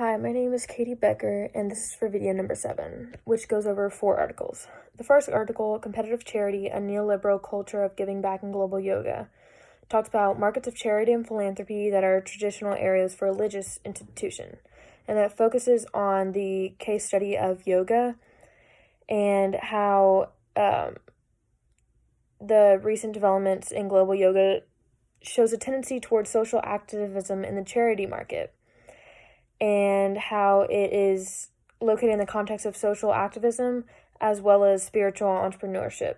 Hi, my name is Katie Becker, and this is for video number 7, which goes over 4 articles. The first article, Competitive Charity, a Neoliberal Culture of Giving Back in Global Yoga, talks about markets of charity and philanthropy that are traditional areas for religious institution, and that focuses on the case study of yoga and how the recent developments in global yoga shows a tendency towards social activism in the charity market, and how it is located in the context of social activism as well as spiritual entrepreneurship.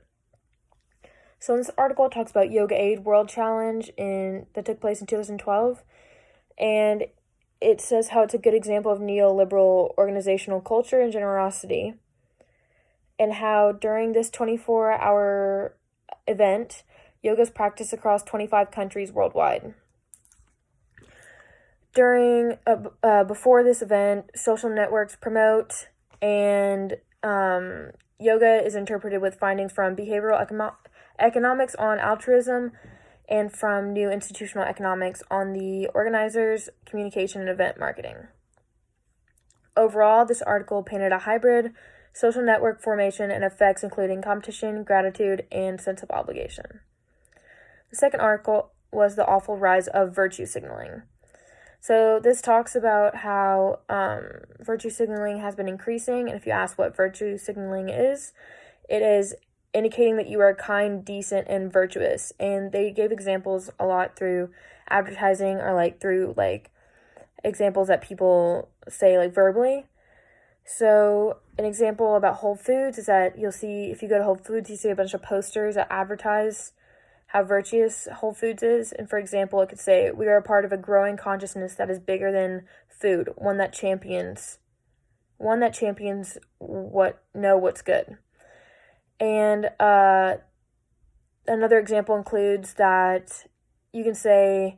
So this article talks about Yoga Aid World Challenge that took place in 2012, and it says how it's a good example of neoliberal organizational culture and generosity, and how during this 24-hour event, yoga is practiced across 25 countries worldwide. Before this event, social networks promote, and yoga is interpreted with findings from behavioral economics on altruism and from new institutional economics on the organizers, communication, and event marketing. Overall, this article painted a hybrid social network formation and effects including competition, gratitude, and sense of obligation. The second article was the awful rise of virtue signaling. So this talks about how virtue signaling has been increasing, and if you ask what virtue signaling is, it is indicating that you are kind, decent, and virtuous. And they gave examples a lot through advertising or through examples that people say verbally. So an example about Whole Foods is that you'll see, if you go to Whole Foods, you see a bunch of posters that advertise how virtuous Whole Foods is. And for example, it could say, we are a part of a growing consciousness that is bigger than food, one that champions what's good. And another example includes that you can say,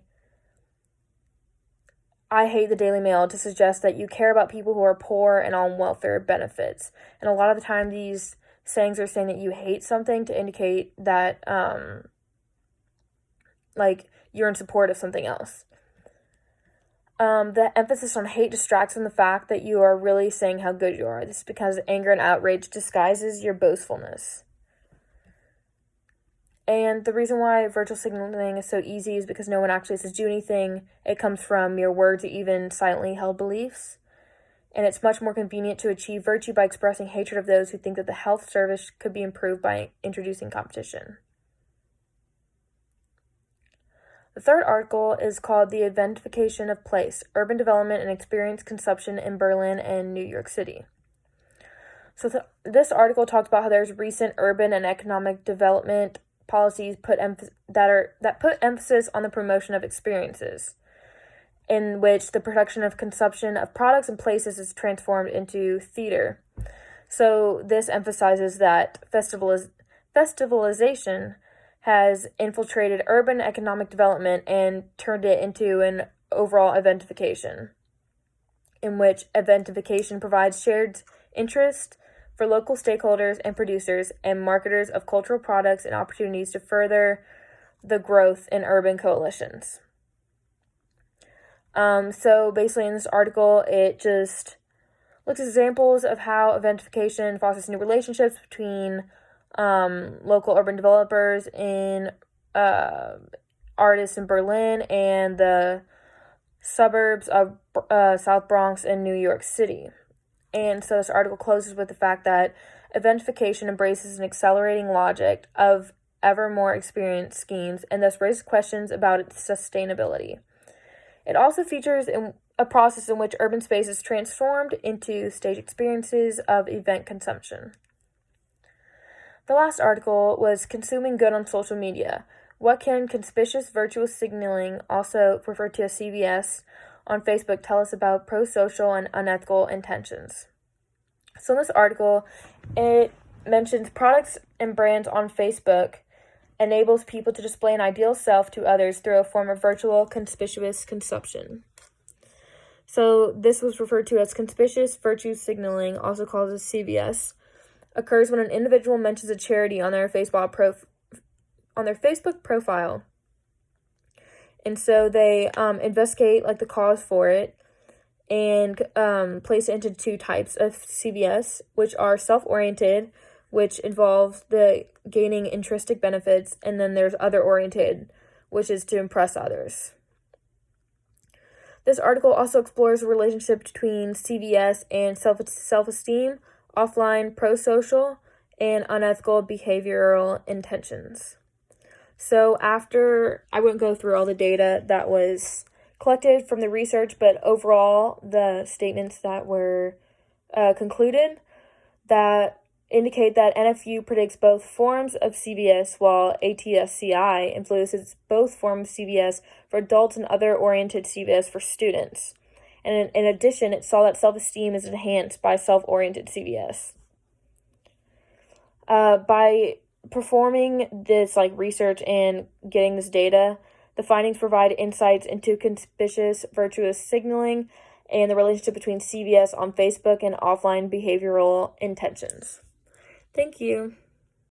I hate the Daily Mail, to suggest that you care about people who are poor and on welfare benefits. And a lot of the time these sayings are saying that you hate something to indicate that you're in support of something else. The emphasis on hate distracts from the fact that you are really saying how good you are. This is because anger and outrage disguises your boastfulness. And the reason why virtual signaling is so easy is because no one actually says do anything. It comes from mere words or even silently held beliefs. And it's much more convenient to achieve virtue by expressing hatred of those who think that the health service could be improved by introducing competition. The third article is called The Eventification of Place, Urban Development and Experience Consumption in Berlin and New York City. So this article talks about how there's recent urban and economic development policies that put emphasis on the promotion of experiences, in which the production of consumption of products and places is transformed into theater. So this emphasizes that festivalization has infiltrated urban economic development and turned it into an overall eventification, in which eventification provides shared interest for local stakeholders and producers and marketers of cultural products and opportunities to further the growth in urban coalitions. So basically in this article, it just looks at examples of how eventification fosters new relationships between local urban developers in artists in Berlin and the suburbs of South Bronx and New York City. And so this article closes with the fact that eventification embraces an accelerating logic of ever more experienced schemes and thus raises questions about its sustainability. It also features a process in which urban space is transformed into stage experiences of event consumption. The last article was Consuming Good on Social Media. What can conspicuous virtual signaling, also referred to as CVS, on Facebook tell us about pro-social and unethical intentions? So in this article, it mentions products and brands on Facebook enables people to display an ideal self to others through a form of virtual conspicuous consumption. So this was referred to as conspicuous virtue signaling, also called as CVS, occurs when an individual mentions a charity on their Facebook profile. And so they investigate the cause for it, and place it into two types of CVS, which are self-oriented, which involves the gaining intrinsic benefits, and then there's other-oriented, which is to impress others. This article also explores the relationship between CVS and self-esteem, offline pro-social, and unethical behavioral intentions. So after, I wouldn't go through all the data that was collected from the research, but overall, the statements that were concluded that indicate that NFU predicts both forms of CVS, while ATSCI influences both forms of CVS for adults and other-oriented CVS for students. And in addition, it saw that self-esteem is enhanced by self-oriented CVS. By performing this research and getting this data, the findings provide insights into conspicuous virtuous signaling and the relationship between CVS on Facebook and offline behavioral intentions. Thank you.